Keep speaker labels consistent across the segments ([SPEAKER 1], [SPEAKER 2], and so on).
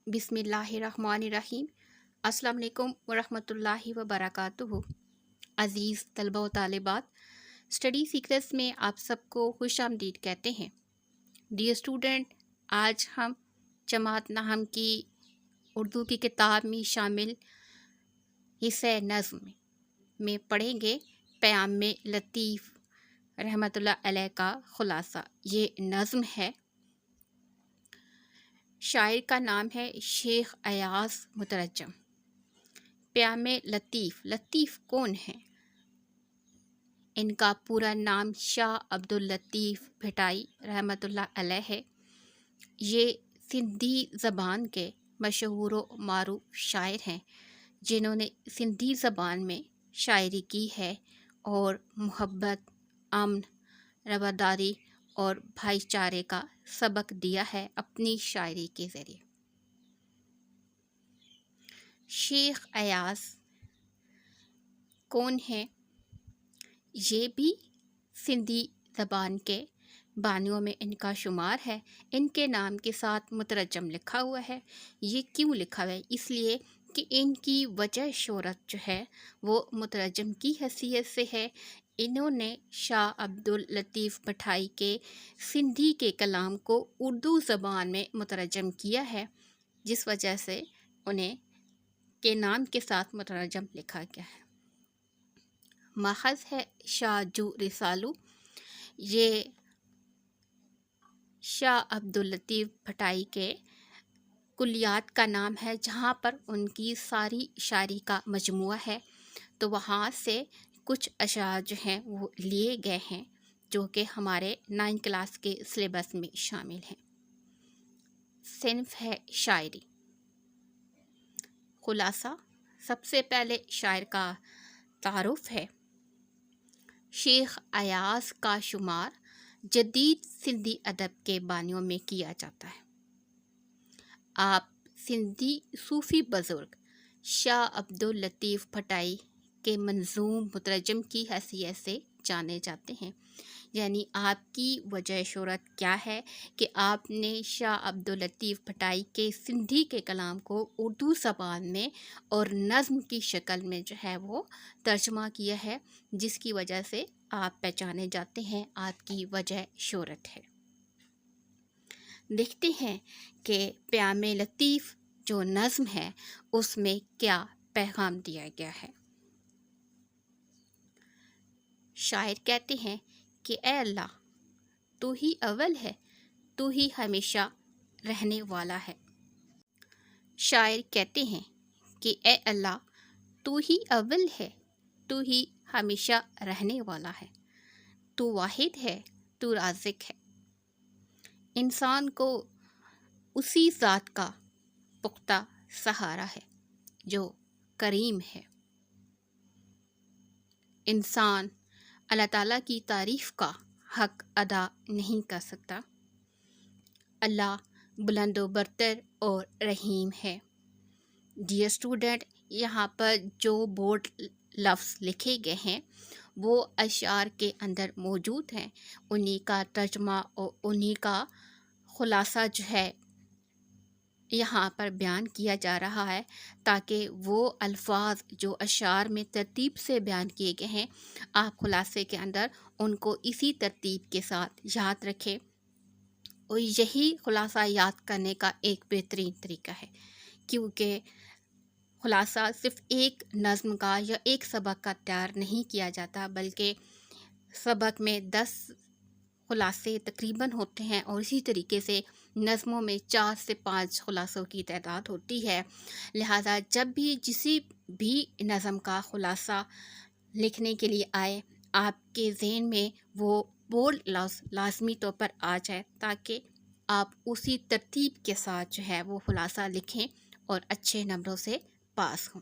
[SPEAKER 1] بسم اللہ الرحمن الرحیم۔ السلام علیکم ورحمۃ اللہ وبرکاتہ۔ عزیز طلبہ و طالبات، اسٹڈی سیکرٹس میں آپ سب کو خوش آمدید کہتے ہیں۔ ڈیئر اسٹوڈنٹ، آج ہم جماعت نحم کی اردو کی کتاب میں شامل حصہ نظم میں پڑھیں گے پیام لطیف رحمۃ اللہ علیہ کا خلاصہ۔ یہ نظم ہے، شاعر کا نام ہے شیخ ایاز مترجم۔ پیام لطیف، لطیف کون ہیں؟ ان کا پورا نام شاہ عبداللطیف بھٹائی رحمۃ اللہ علیہ ہے۔ یہ سندھی زبان کے مشہور و معروف شاعر ہیں جنہوں نے سندھی زبان میں شاعری کی ہے اور محبت، امن، رواداری اور بھائی چارے کا سبق دیا ہے اپنی شاعری کے ذریعے۔ شیخ ایاز کون ہیں؟ یہ بھی سندھی زبان کے بانیوں میں ان کا شمار ہے۔ ان کے نام کے ساتھ مترجم لکھا ہوا ہے۔ یہ کیوں لکھا ہوا ہے؟ اس لیے کہ ان کی وجہ شہرت جو ہے وہ مترجم کی حیثیت سے ہے۔ انہوں نے شاہ عبداللطیف بھٹائی کے سندھی کے کلام کو اردو زبان میں مترجم کیا ہے، جس وجہ سے انہیں کے نام کے ساتھ مترجم لکھا گیا ہے۔ ماخذ ہے شاہ جو رسالو۔ یہ شاہ عبداللطیف بھٹائی کے کلیات کا نام ہے، جہاں پر ان کی ساری شاعری کا مجموعہ ہے، تو وہاں سے کچھ اشعار جو ہیں وہ لیے گئے ہیں جو کہ ہمارے 9 کلاس کے سلیبس میں شامل ہیں۔ صنف ہے شاعری۔ خلاصہ، سب سے پہلے شاعر کا تعارف ہے۔ شیخ ایاز کا شمار جدید سندھی ادب کے بانیوں میں کیا جاتا ہے۔ آپ سندھی صوفی بزرگ شاہ عبداللطیف بھٹائی کے منظوم مترجم کی حیثیت سے جانے جاتے ہیں۔ یعنی آپ کی وجہ شہرت کیا ہے کہ آپ نے شاہ عبداللطیف بھٹائی کے سندھی کے کلام کو اردو زبان میں اور نظم کی شکل میں جو ہے وہ ترجمہ کیا ہے، جس کی وجہ سے آپ پہچانے جاتے ہیں، آپ کی وجہ شہرت ہے۔ دیکھتے ہیں کہ پیام لطیف جو نظم ہے اس میں کیا پیغام دیا گیا ہے۔ شاعر کہتے ہیں کہ اے اللہ، تو ہی اول ہے، تو ہی ہمیشہ رہنے والا ہے۔ شاعر کہتے ہیں کہ اے اللہ، تو ہی اول ہے، تو ہی ہمیشہ رہنے والا ہے، تو واحد ہے، تو رازق ہے۔ انسان کو اسی ذات کا پختہ سہارا ہے جو کریم ہے۔ انسان اللہ تعالیٰ کی تعریف کا حق ادا نہیں کر سکتا۔ اللہ بلند و برتر اور رحیم ہے۔ ڈیئر اسٹوڈنٹ، یہاں پر جو بورڈ لفظ لکھے گئے ہیں وہ اشعار کے اندر موجود ہیں، انہی کا ترجمہ اور انہی کا خلاصہ جو ہے یہاں پر بیان کیا جا رہا ہے، تاکہ وہ الفاظ جو اشعار میں ترتیب سے بیان کیے گئے ہیں آپ خلاصے کے اندر ان کو اسی ترتیب کے ساتھ یاد رکھیں، اور یہی خلاصہ یاد کرنے کا ایک بہترین طریقہ ہے، کیونکہ خلاصہ صرف ایک نظم کا یا ایک سبق کا تیار نہیں کیا جاتا، بلکہ سبق میں 10 خلاصے تقریباً ہوتے ہیں، اور اسی طریقے سے نظموں میں 4 سے 5 خلاصوں کی تعداد ہوتی ہے۔ لہٰذا جب بھی کسی بھی نظم کا خلاصہ لکھنے کے لیے آئے، آپ کے ذہن میں وہ بولڈ لفظ لازمی طور پر آ جائے، تاکہ آپ اسی ترتیب کے ساتھ جو ہے وہ خلاصہ لکھیں اور اچھے نمبروں سے پاس ہوں۔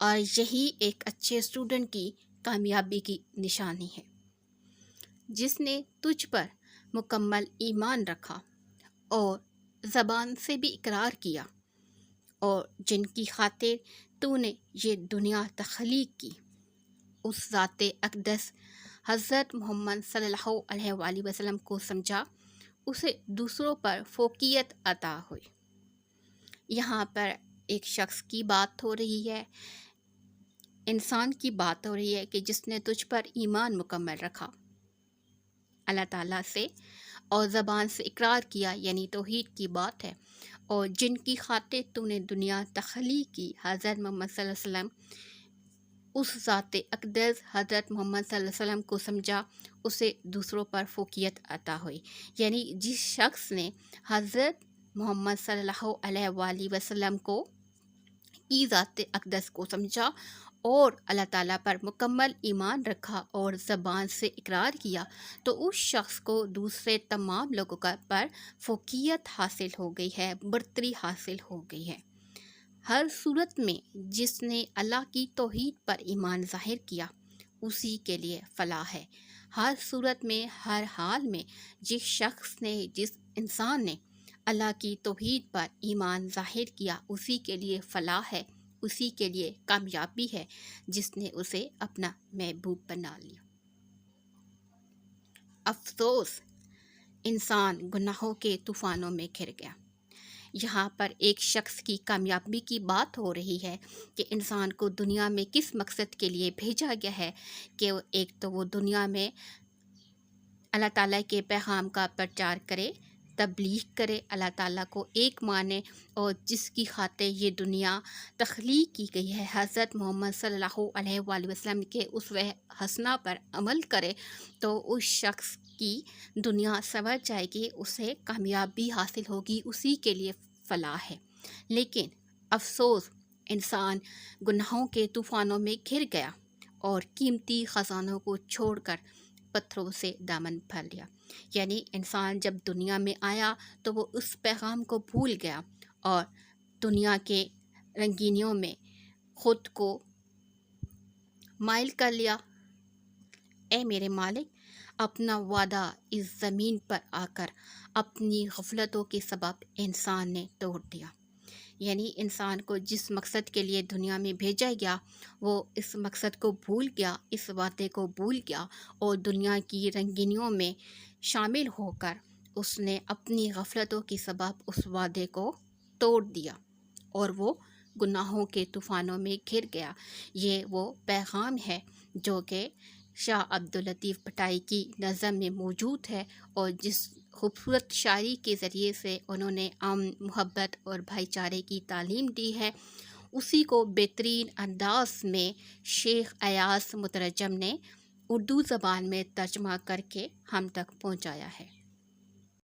[SPEAKER 1] اور یہی ایک اچھے اسٹوڈنٹ کی کامیابی کی نشانی ہے۔ جس نے تجھ پر مکمل ایمان رکھا اور زبان سے بھی اقرار کیا، اور جن کی خاطر تو نے یہ دنیا تخلیق کی، اس ذات اقدس حضرت محمد صلی اللہ علیہ وآلہ وسلم کو سمجھا، اسے دوسروں پر فوقیت عطا ہوئی۔ یہاں پر ایک شخص کی بات ہو رہی ہے، انسان کی بات ہو رہی ہے کہ جس نے تجھ پر ایمان مکمل رکھا اللہ تعالیٰ سے اور زبان سے اقرار کیا، یعنی توحید کی بات ہے، اور جن کی خاطر تو نے دنیا تخلیق کی، حضرت محمد صلی اللہ علیہ وسلم، اس ذات اقدس حضرت محمد صلی اللہ علیہ وسلم کو سمجھا، اسے دوسروں پر فوقیت عطا ہوئی۔ یعنی جس شخص نے حضرت محمد صلی اللہ علیہ وآلہ وسلم کو کی ذات اقدس کو سمجھا اور اللہ تعالیٰ پر مکمل ایمان رکھا اور زبان سے اقرار کیا، تو اس شخص کو دوسرے تمام لوگوں پر فوقیت حاصل ہو گئی ہے، برتری حاصل ہو گئی ہے۔ ہر صورت میں جس نے اللہ کی توحید پر ایمان ظاہر کیا اسی کے لیے فلاح ہے۔ ہر صورت میں، ہر حال میں جس شخص نے، جس انسان نے اللہ کی توحید پر ایمان ظاہر کیا اسی کے لیے فلاح ہے، اسی کے لیے کامیابی ہے جس نے اسے اپنا محبوب بنا لیا۔ افسوس، انسان گناہوں کے طوفانوں میں گھر گیا۔ یہاں پر ایک شخص کی کامیابی کی بات ہو رہی ہے کہ انسان کو دنیا میں کس مقصد کے لیے بھیجا گیا ہے، کہ ایک تو وہ دنیا میں اللہ تعالیٰ کے پیغام کا پرچار کرے، تبلیغ کرے، اللہ تعالیٰ کو ایک مانے، اور جس کی خاطر یہ دنیا تخلیق کی گئی ہے، حضرت محمد صلی اللہ علیہ وآلہ وسلم کے اسوہ حسنہ پر عمل کرے، تو اس شخص کی دنیا سنور جائے گی، اسے کامیابی حاصل ہوگی، اسی کے لیے فلاح ہے۔ لیکن افسوس، انسان گناہوں کے طوفانوں میں گھر گیا اور قیمتی خزانوں کو چھوڑ کر پتھروں سے دامن بھر لیا۔ یعنی انسان جب دنیا میں آیا تو وہ اس پیغام کو بھول گیا اور دنیا کے رنگینیوں میں خود کو مائل کر لیا۔ اے میرے مالک، اپنا وعدہ اس زمین پر آ کر اپنی غفلتوں کے سبب انسان نے توڑ دیا۔ یعنی انسان کو جس مقصد کے لیے دنیا میں بھیجا گیا وہ اس مقصد کو بھول گیا، اس وعدے کو بھول گیا، اور دنیا کی رنگینیوں میں شامل ہو کر اس نے اپنی غفلتوں کے سبب اس وعدے کو توڑ دیا اور وہ گناہوں کے طوفانوں میں گھر گیا۔ یہ وہ پیغام ہے جو کہ شاہ عبداللطیف بھٹائی کی نظم میں موجود ہے، اور جس خوبصورت شاعری کے ذریعے سے انہوں نے امن، محبت اور بھائی چارے کی تعلیم دی ہے، اسی کو بہترین انداز میں شیخ ایاز مترجم نے اردو زبان میں ترجمہ کر کے ہم تک پہنچایا ہے۔